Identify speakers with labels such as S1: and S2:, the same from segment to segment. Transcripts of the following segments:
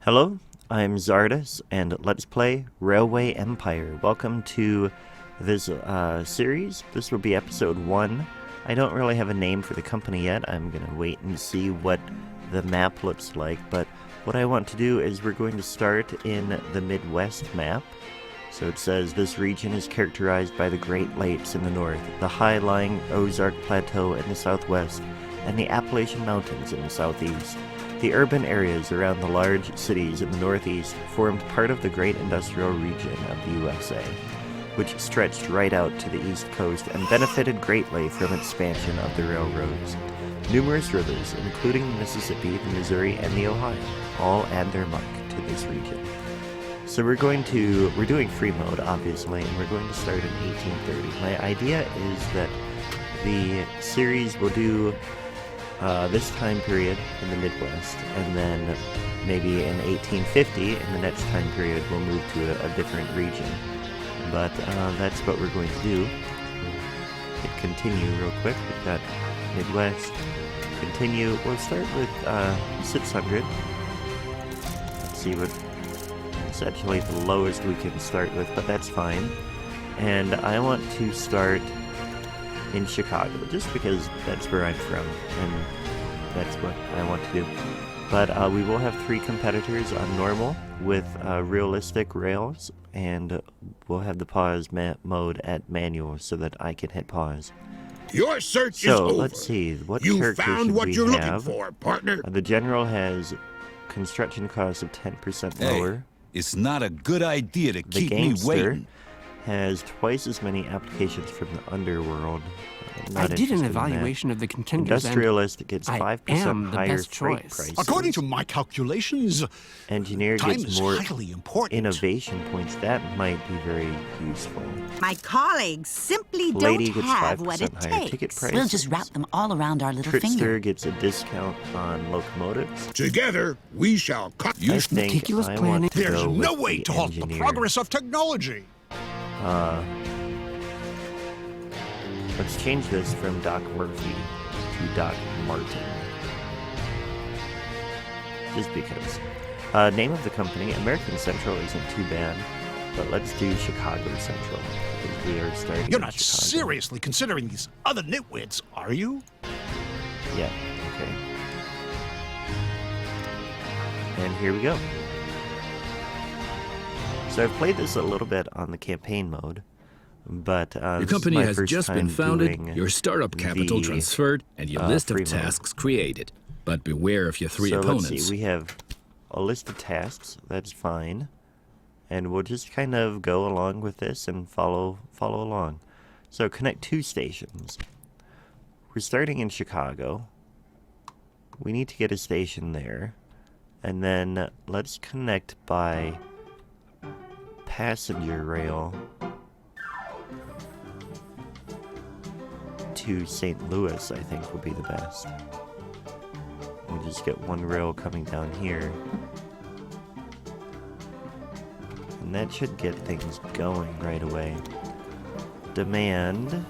S1: Hello, I'm Zardas, and let's play Railway Empire. Welcome to this series. This will be episode 1. I don't really have a name for the company yet. I'm going to wait and see what the map looks like, but what I want to do is we're going to start in the Midwest map. So it says this region is characterized by the Great Lakes in the north, the high-lying Ozark Plateau in the southwest, and the Appalachian Mountains in the southeast. The urban areas around the large cities in the northeast formed part of the great industrial region of the USA, which stretched right out to the east coast and benefited greatly from expansion of the railroads. Numerous rivers, including the Mississippi, the Missouri, and the Ohio, all add their mark to this region. So we're doing free mode, obviously, and we're going to start in 1830. My idea is that the series will do this time period in the Midwest, and then maybe in 1850, in the next time period, we'll move to a different region. But that's what we're going to do. Hit continue real quick. We've got Midwest. Continue. We'll start with 600. Let's see what. It's actually the lowest we can start with, but that's fine. And I want to start in Chicago, just because that's where I'm from, and that's what I want to do. But we will have 3 competitors on normal with realistic rails, and we'll have the pause mode at manual so that I can hit pause.
S2: Your search is
S1: So
S2: over.
S1: let's see, what
S2: You
S1: character
S2: found
S1: should
S2: what
S1: we
S2: you're
S1: have?
S2: looking for, partner.
S1: The general has construction costs of 10% lower.
S3: It's not a good idea to
S1: The
S3: keep me
S1: gangster
S3: waiting.
S1: has twice as many applications from the underworld.
S4: I did an
S1: interested in that.
S4: evaluation of the contenders, and
S1: Industrialist gets
S4: I
S1: 5%
S4: am the
S1: higher
S4: best
S1: freight
S4: choice.
S1: prices.
S2: According to my calculations,
S1: Engineer
S2: time
S1: gets
S2: is
S1: more
S2: highly important.
S1: innovation points. That might be very useful.
S5: My colleagues simply
S1: Lady
S5: don't
S1: gets
S5: have
S1: 5%
S5: what it
S1: higher ticket
S5: takes.
S1: price.
S6: We'll just wrap them all around our little finger.
S1: Trickster gets a discount on locomotives.
S2: Together, we shall cut.
S1: I think
S4: meticulous
S1: I
S4: planning.
S1: want to
S2: There's
S1: go
S2: no
S1: with
S2: way
S1: the
S2: to halt the
S1: engineer.
S2: progress of technology.
S1: Let's change this from Doc Murphy to Doc Martin. Just because. Name of the company, American Central isn't too bad, but let's do Chicago Central, because we are starting
S2: You're
S1: in
S2: not
S1: Chicago.
S2: seriously considering these other nitwits, are you?
S1: Yeah, okay. And here we go. So I've played this a little bit on the campaign mode, but
S7: Your
S1: this is
S7: company
S1: my
S7: has
S1: first
S7: just
S1: time
S7: been founded,
S1: doing
S7: your startup capital
S1: the,
S7: transferred, and your list of
S1: free mode.
S7: tasks created. But beware of your 3
S1: so
S7: opponents.
S1: let's see, we have a list of tasks, that's fine. And we'll just kind of go along with this and follow along. So connect 2 stations. We're starting in Chicago. We need to get a station there. And then let's connect by passenger rail to St. Louis, I think, will be the best. We'll just get 1 rail coming down here. And that should get things going right away. Demand.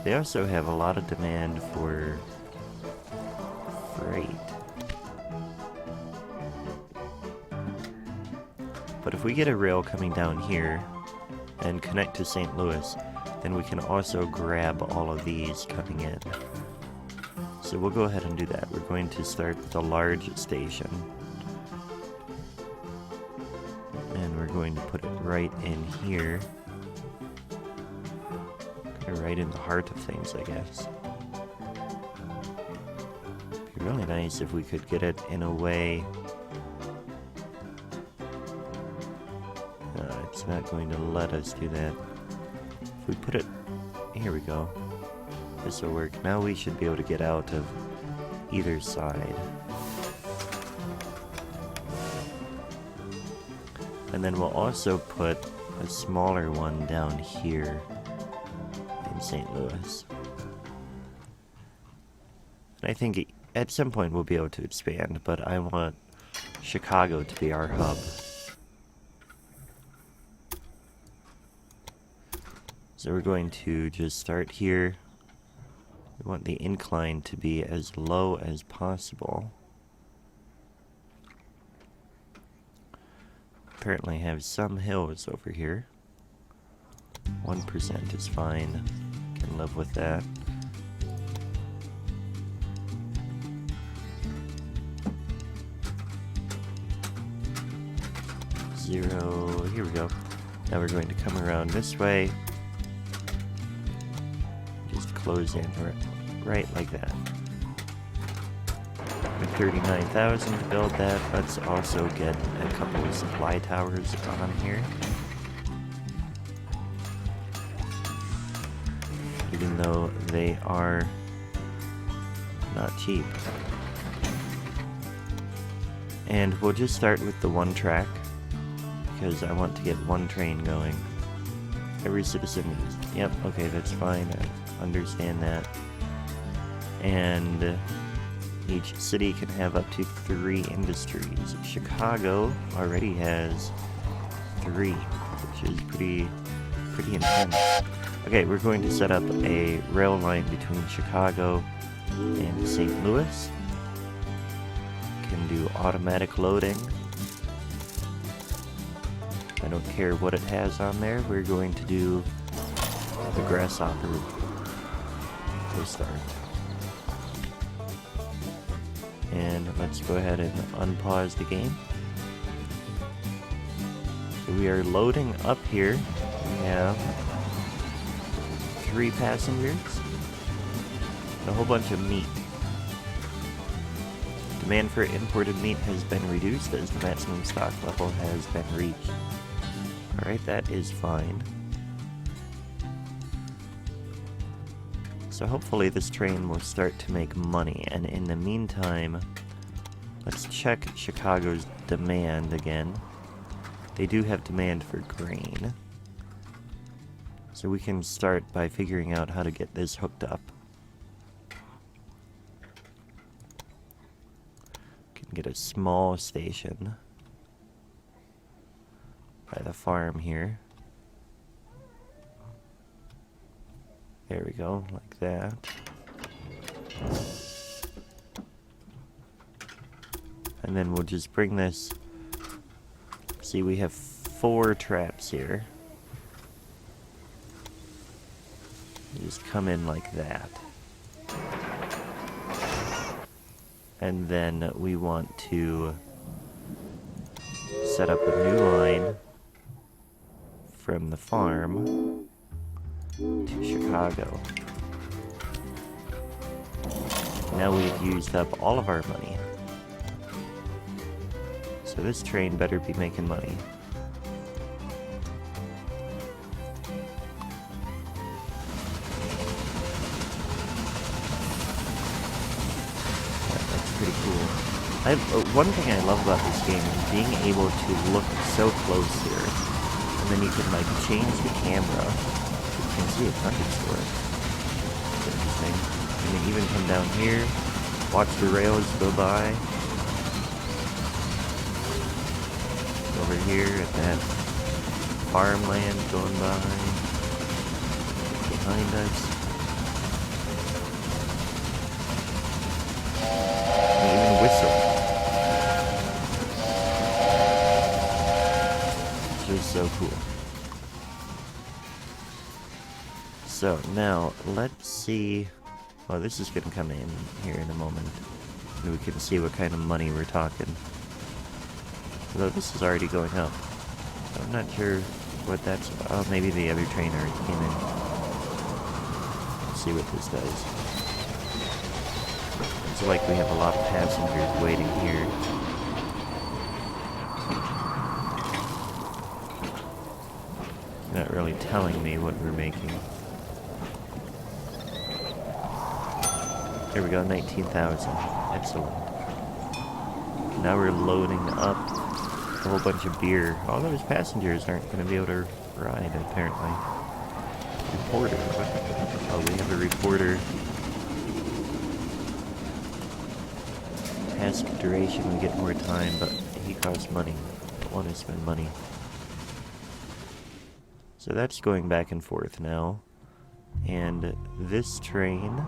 S1: They also have a lot of demand for freight. But if we get a rail coming down here and connect to St. Louis, then we can also grab all of these coming in. So we'll go ahead and do that. We're going to start with a large station. And we're going to put it right in here. Right in the heart of things, I guess. It'd be really nice if we could get it in a way. It's not going to let us do that. If we put it... Here we go. This will work. Now we should be able to get out of either side. And then we'll also put a smaller one down here in St. Louis. And I think at some point we'll be able to expand, but I want Chicago to be our hub. So we're going to just start here. We want the incline to be as low as possible. apparently have some hills over here. 1% is fine. Can live with that. Zero. Here we go. Now we're going to come around this way. Just close in right like that. 39,000 to build that. Let's also get a couple of supply towers on here. Even though they are not cheap. And we'll just start with the one track, because I want to get one train going. Every citizen needs. Yep, okay, that's fine. I understand that. And each city can have up to 3 industries. Chicago already has 3, which is pretty intense. Okay, we're going to set up a rail line between Chicago and St. Louis. Can do automatic loading. I don't care what it has on there. We're going to do the grasshopper to start. And let's go ahead and unpause the game. So we are loading up here. We have 3 passengers and a whole bunch of meat. Demand for imported meat has been reduced as the maximum stock level has been reached. Alright, that is fine. So hopefully this train will start to make money, and in the meantime, let's check Chicago's demand again. They do have demand for grain. So we can start by figuring out how to get this hooked up. Can get a small station by the farm here. There we go, like that. And then we'll just bring this. See, we have 4 traps here. Just come in like that. And then we want to set up a new line from the farm to Chicago. Now we've used up all of our money. So this train better be making money. That's pretty cool. One thing I love about this game is being able to look so close here. And then you can like change the camera. You can see a frontage store. It's interesting. And then even come down here, watch the rails go by. Over here at that farmland going by behind us. And even whistle. Which is so cool. So now let's see. Oh, this is gonna come in here in a moment. And we can see what kind of money we're talking. Although this is already going up. I'm not sure what that's about. Oh, maybe the other train already came in. Let's see what this does. It's like we have a lot of passengers waiting here. Not really telling me what we're making. There we go, 19,000. Excellent. Now we're loading up a whole bunch of beer. All those passengers aren't going to be able to ride, apparently. Reporter. Oh, we have a reporter. Task duration, we get more time, but he costs money. Don't want to spend money. So that's going back and forth now. And this train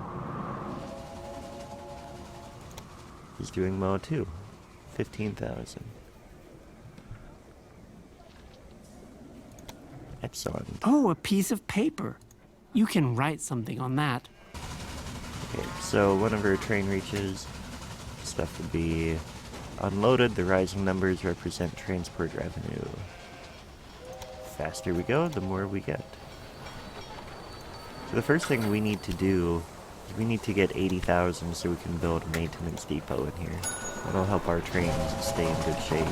S1: is doing well too. 15,000. Excellent.
S4: Oh, a piece of paper. You can write something on that.
S1: Okay, so whenever a train reaches, stuff will be unloaded. The rising numbers represent transport revenue. Faster we go, the more we get. So the first thing we need to do is we need to get 80,000 so we can build a maintenance depot in here. That'll help our trains stay in good shape.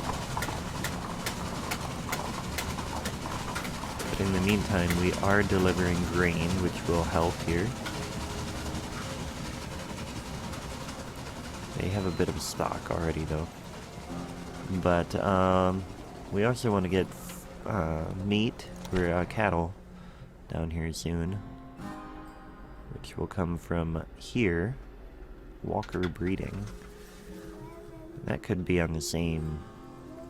S1: But in the meantime, we are delivering grain, which will help here. They have a bit of stock already, though. But we also want to get meat for cattle down here soon, which will come from here. Walker breeding. That could be on the same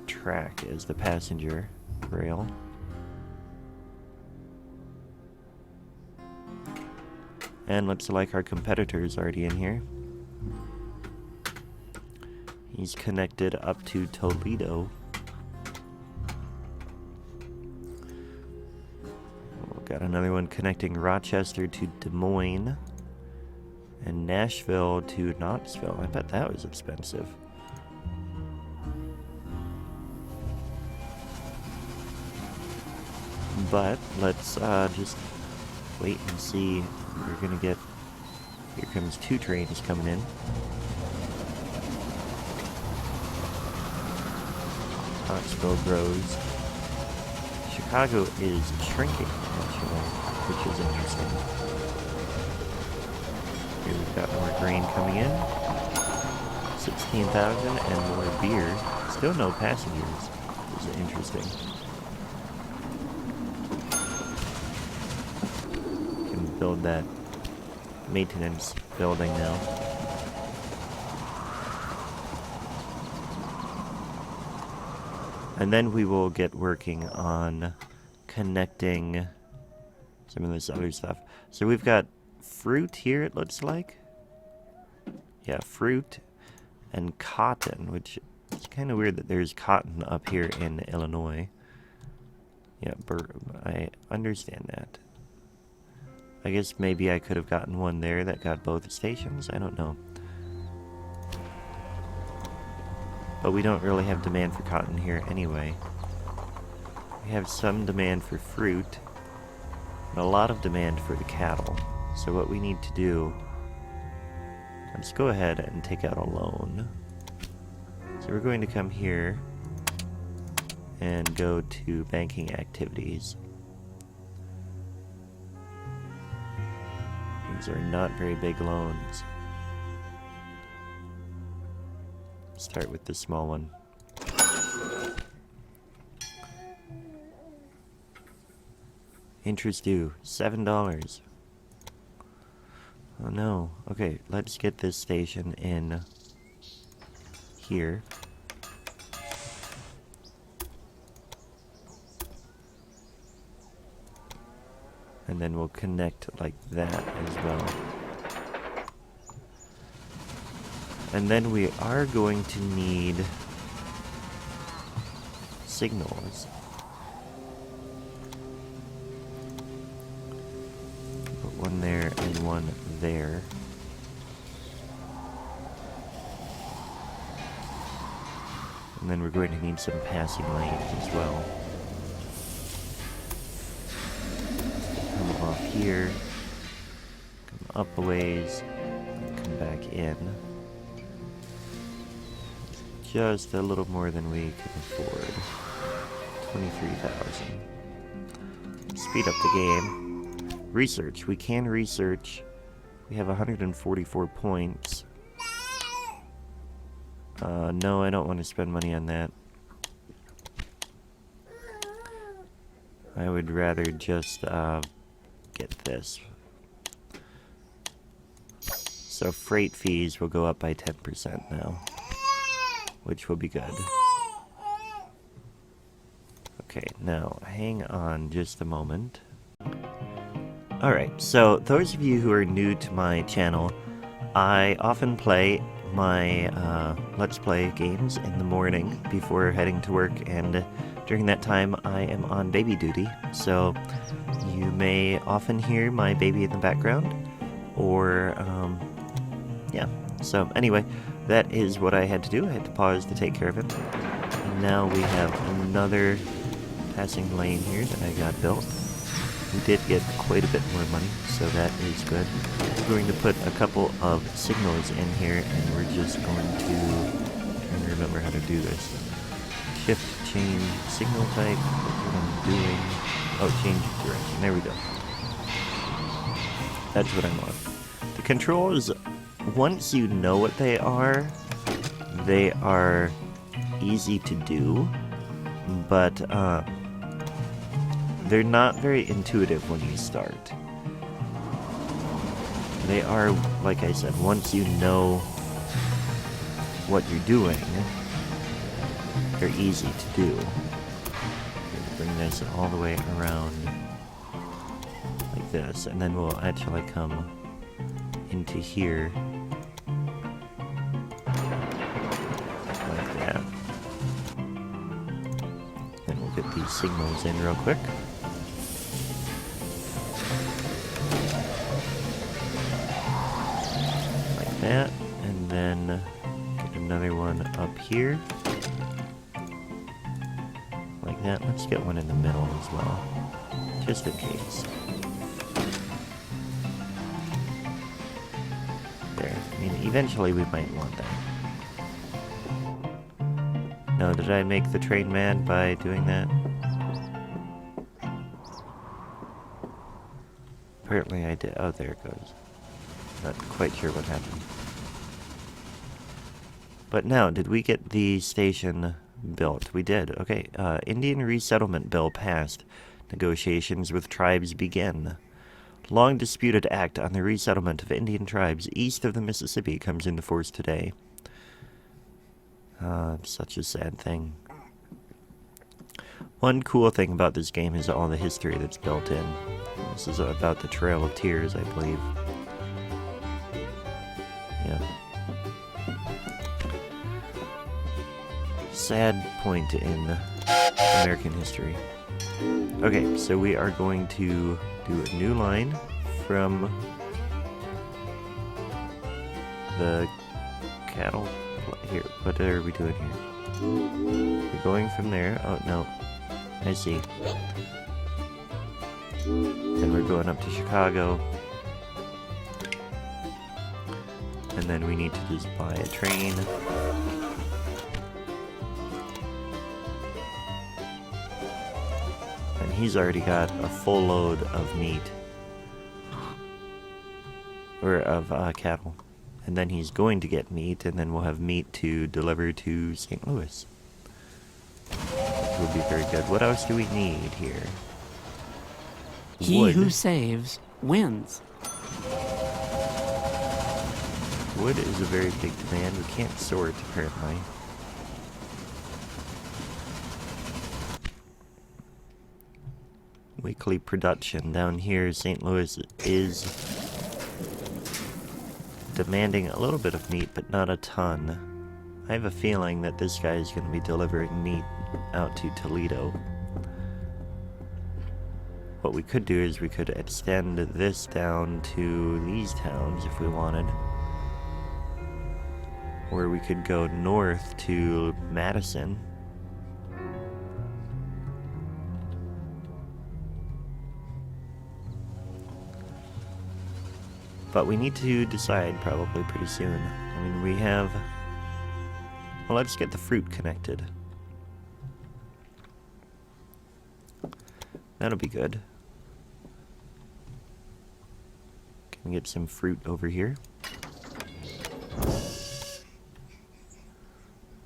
S1: track as the passenger rail. And looks like our competitor's already in here. He's connected up to Toledo. We've got another one connecting Rochester to Des Moines. And Nashville to Knoxville. I bet that was expensive. But let's just wait and see. We're gonna get... Here comes 2 trains coming in. Knoxville grows. Chicago is shrinking, actually, which is interesting. Here we've got more grain coming in. 16,000 and more beer. Still no passengers. This is interesting. Can build that maintenance building now. And then we will get working on connecting some of this other stuff. So we've got fruit here, it looks like. Yeah, fruit and cotton, which is kind of weird that there's cotton up here in Illinois. Yeah, I understand that. I guess maybe I could have gotten one there that got both stations. I don't know. But we don't really have demand for cotton here anyway. We have some demand for fruit, and a lot of demand for the cattle. So what we need to do, let's go ahead and take out a loan. So we're going to come here and go to banking activities. These are not very big loans. Start with the small one. Interest due, $7. Oh no. Okay, let's get this station in here. And then we'll connect like that as well. And then we are going to need signals. Put one there and one there. And then we're going to need some passing lanes as well. Come off here, come up a ways, and come back in. Just a little more than we can afford. 23,000. Speed up the game. Research. We can research. We have 144 points. No, I don't want to spend money on that. I would rather just get this. So freight fees will go up by 10% now, which will be good. Okay, now hang on just a moment. Alright, so those of you who are new to my channel, I often play my Let's Play games in the morning before heading to work, and during that time I am on baby duty, so you may often hear my baby in the background, or, yeah. So anyway, that is what I had to do. I had to pause to take care of him. And now we have another passing lane here that I got built. We did get quite a bit more money, so that is good. We're going to put a couple of signals in here, and we're just going to, trying to remember how to do this. Shift, change, signal type, what I'm doing. Oh, change direction, there we go. That's what I want. The controls, once you know what they are easy to do, but they're not very intuitive when you start. They are, like I said, once you know what you're doing, they're easy to do. Bring this all the way around like this, and then we'll actually come into here like that. Then we'll get these signals in real quick. Like that, and then get another one up here. Like that. Let's get one in the middle as well, just in case. There. I mean, eventually we might want that. No, did I make the train mad by doing that? Apparently I did. Oh, there it goes. Not quite sure what happened. But now, did we get the station built? We did. Okay. Indian resettlement bill passed. Negotiations with tribes begin. Long disputed act on the resettlement of Indian tribes east of the Mississippi comes into force today. Such a sad thing. One cool thing about this game is all the history that's built in. This is about the Trail of Tears, I believe. Yeah. Sad point in American history. Okay, so we are going to do a new line from the cattle. Here, what are we doing here? We're going from there. Oh, no. I see. Then we're going up to Chicago. And then we need to just buy a train. And he's already got a full load of meat. Or of cattle. And then he's going to get meat, and then we'll have meat to deliver to St. Louis. Which will be very good. What else do we need here?
S4: He
S1: Wood.
S4: who saves wins.
S1: Wood is a very big demand. We can't sort, apparently. Weekly production. Down here, St. Louis is demanding a little bit of meat, but not a ton. I have a feeling that this guy is going to be delivering meat out to Toledo. What we could do is we could extend this down to these towns if we wanted. Or we could go north to Madison. But we need to decide probably pretty soon. I mean, we have... Well, let's get the fruit connected. That'll be good. Can we get some fruit over here?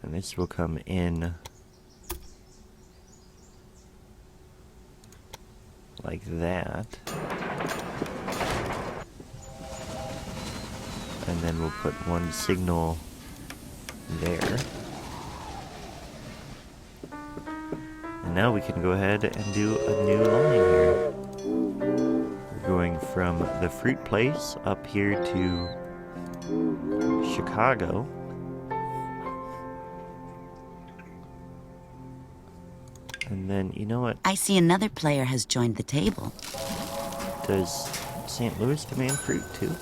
S1: And this will come in like that. And then we'll put one signal there. And now we can go ahead and do a new line here. We're going from the fruit place up here to Chicago. And then, you know what?
S6: I see another player has joined the table.
S1: Does St. Louis demand fruit too?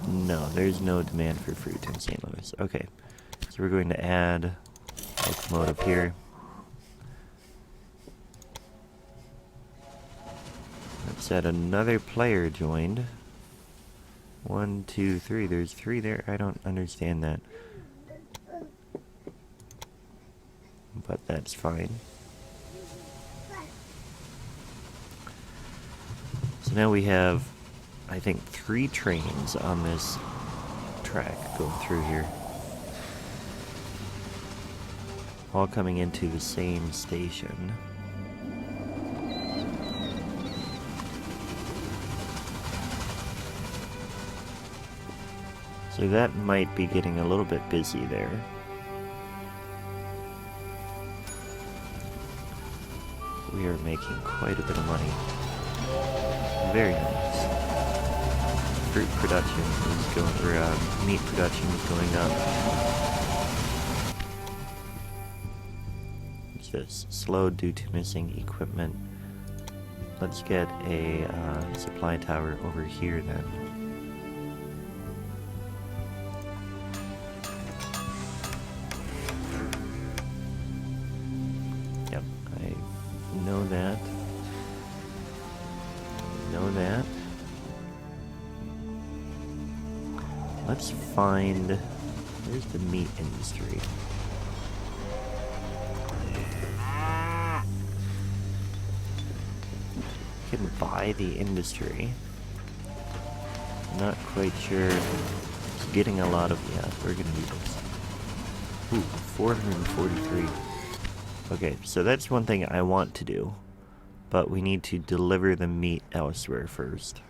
S1: No, there's no demand for fruit in St. Louis. Okay, so we're going to add locomotive here. Let's add another player joined. 1, 2, 3. There's 3 there. I don't understand that. But that's fine. So now we have, I think, 3 trains on this track going through here. All coming into the same station. So that might be getting a little bit busy there. We are making quite a bit of money. Very nice. Fruit production is going, or meat production is going up. What's this? Slowed due to missing equipment. Let's get a supply tower over here then. Yep, I know that. That. Let's find, where's the meat industry? You can buy the industry. Not quite sure. It's getting a lot of, yeah, we're gonna do this. Ooh, 443. Okay, so that's one thing I want to do. But we need to deliver the meat elsewhere first.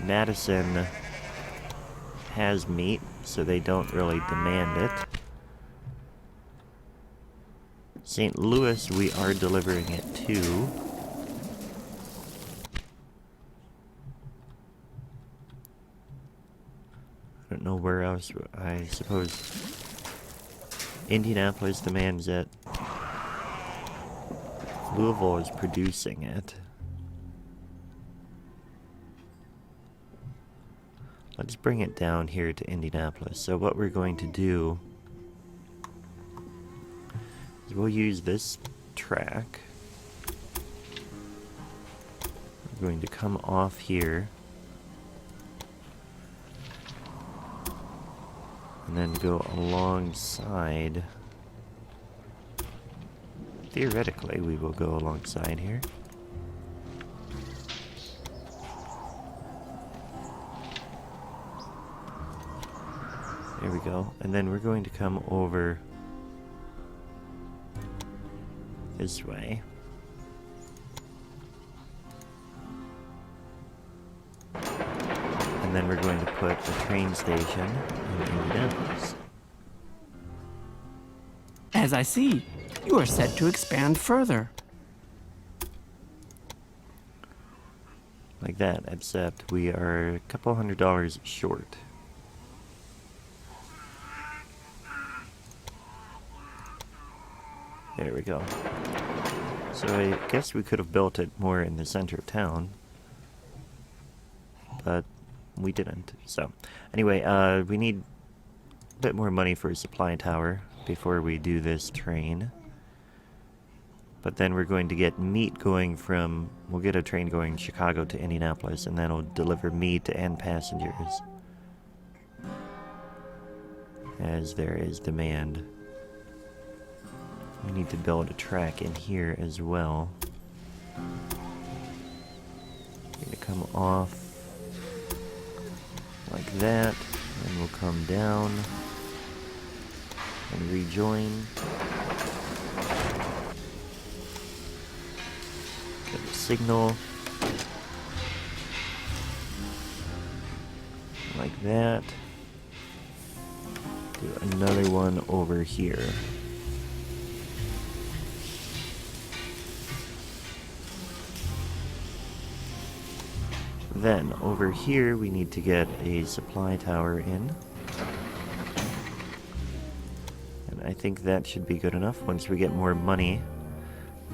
S1: Madison has meat, so they don't really demand it. St. Louis, we are delivering it to. I don't know where else. I suppose Indianapolis demands it. Louisville is producing it. Let's bring it down here to Indianapolis. So what we're going to do is we'll use this track. We're going to come off here and then go alongside. Theoretically, we will go alongside here. There we go. And then we're going to come over this way. And then we're going to put a train station in Indianapolis.
S4: As I see, you are set to expand further.
S1: Like that, except we are a couple $100 short. There we go. So I guess we could have built it more in the center of town. But we didn't. So anyway, we need a bit more money for a supply tower before we do this train. But then we're going to get meat going from, we'll get a train going Chicago to Indianapolis, and that'll deliver meat and passengers as there is demand. We need to build a track in here as well. We're going to come off like that, and we'll come down and rejoin. Get a signal like that. Do another one over here. Then, over here, we need to get a supply tower in. And I think that should be good enough. Once we get more money,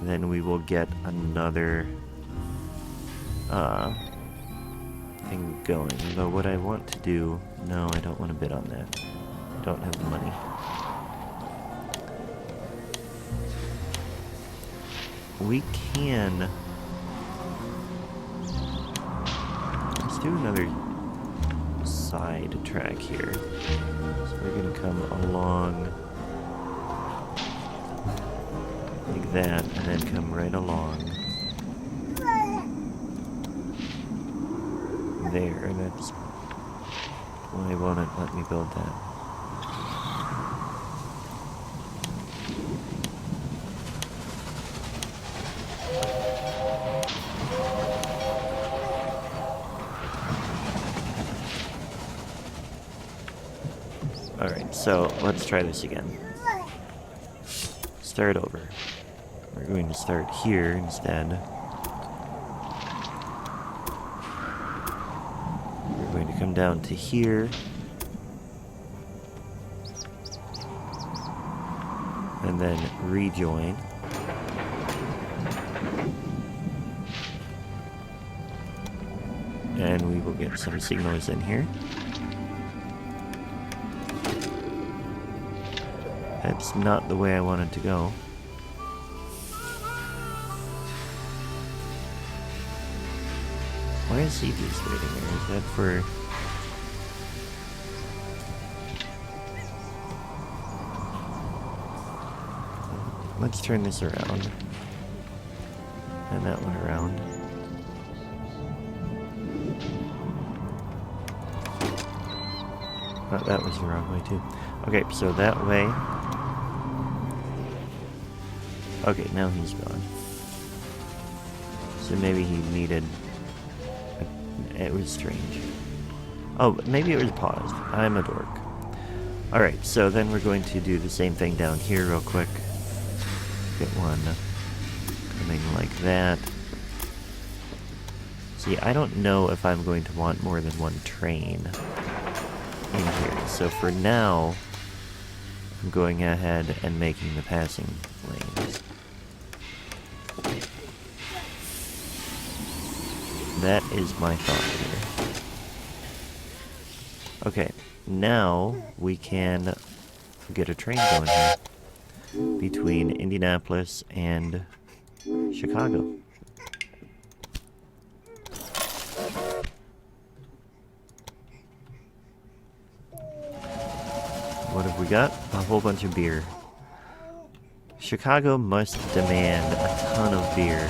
S1: then we will get another thing going. But what I want to do... No, I don't want to bid on that. I don't have the money. We can... Let's do another side track here. So we're going to come along like that, and then come right along there, and that's why won't it let me build that? Alright, so let's try this again. Start over. We're going to start here instead. We're going to come down to here. And then rejoin. And we will get some signals in here. That's not the way I wanted to go. Why is he just waiting there? Is that for... Let's turn this around. And that one around. Oh, that was the wrong way too. Okay, so that way... Okay, now he's gone. So maybe he needed... It was strange. Oh, maybe it was paused. I'm a dork. Alright, so then we're going to do the same thing down here real quick. Get one coming like that. See, I don't know if I'm going to want more than one train in here. So for now, I'm going ahead and making the passing lanes. That is my thought here. Okay, now we can get a train going here between Indianapolis and Chicago. What have we got? A whole bunch of beer. Chicago must demand a ton of beer.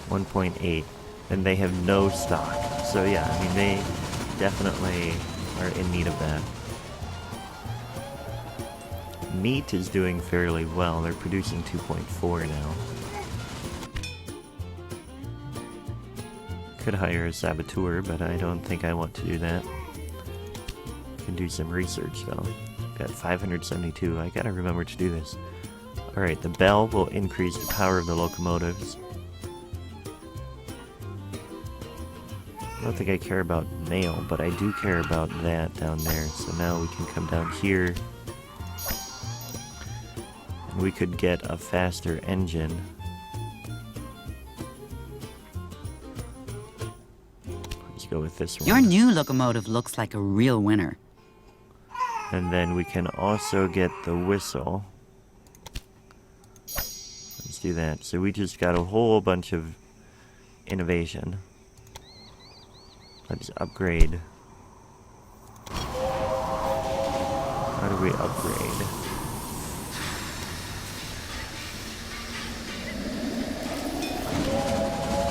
S1: 1.8, and they have no stock. So yeah, I mean, they definitely are in need of that. Meat is doing fairly well. They're producing 2.4 now. Could hire a saboteur, but I don't think I want to do that. Can do some research though. Got 572. I gotta remember to do this. Alright, the bell will increase the power of the locomotives. I don't think I care about mail, but I do care about that down there. So now we can come down here. And we could get a faster engine. Let's go with this one.
S6: Your new locomotive looks like a real winner.
S1: And then we can also get the whistle. Let's do that. So we just got a whole bunch of innovation. Let's upgrade. How do we upgrade?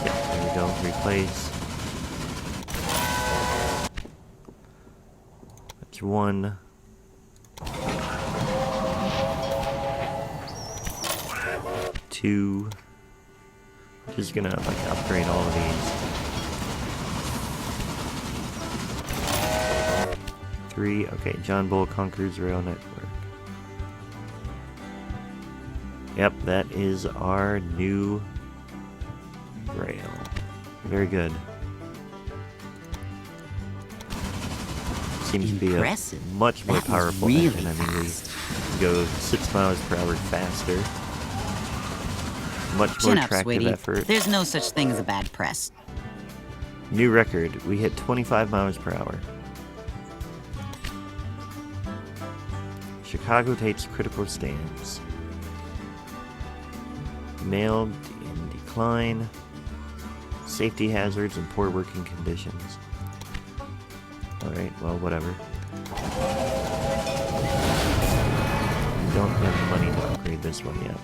S1: Yeah, there we go. Replace. That's one. Two. Just gonna like upgrade all of these. 3. Okay, John Bull conquers rail network. Yep, that is our new rail. Very good. Seems to be a
S6: Impressive.
S1: much more
S6: That was
S1: powerful
S6: really
S1: engine. I mean, we go 6 miles per hour faster. Much more
S6: Chin up,
S1: tractive
S6: sweetie.
S1: effort.
S6: There's no such thing as a bad press.
S1: New record. We hit 25 miles per hour. Chicago takes critical stands. Mail in decline. Safety hazards and poor working conditions. Alright, well, whatever. We don't have the money to upgrade this one yet.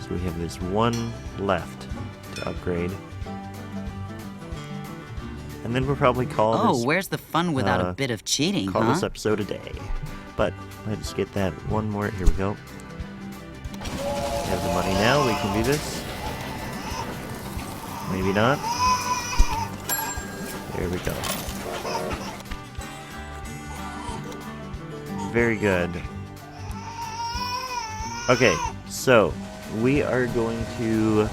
S1: So we have this one left to upgrade. And then we'll probably call
S6: Oh,
S1: this...
S6: where's the fun without a bit of cheating,
S1: call
S6: huh?
S1: this episode a day. But let's get that one more. Here we go. We have the money now. We can do this. Maybe not. There we go. Very good. Okay, so we are going to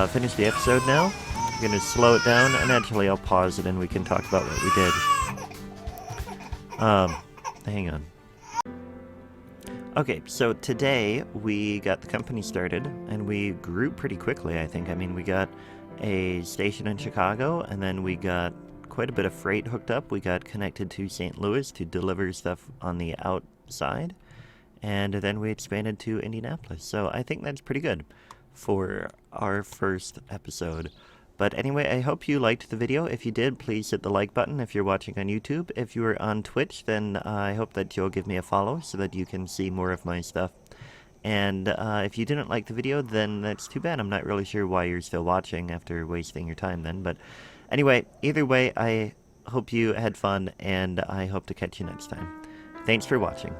S1: finish the episode now. I'm going to slow it down, and actually I'll pause it and we can talk about what we did. Hang on. Okay, so today we got the company started, and we grew pretty quickly, I think. I mean, we got a station in Chicago, and then we got quite a bit of freight hooked up. We got connected to St. Louis to deliver stuff on the outside, and then we expanded to Indianapolis. So I think that's pretty good for our first episode. But anyway, I hope you liked the video. If you did, please hit the like button if you're watching on YouTube. If you are on Twitch, then I hope that you'll give me a follow so that you can see more of my stuff. And if you didn't like the video, then that's too bad. I'm not really sure why you're still watching after wasting your time then. But anyway, either way, I hope you had fun, and I hope to catch you next time. Thanks for watching.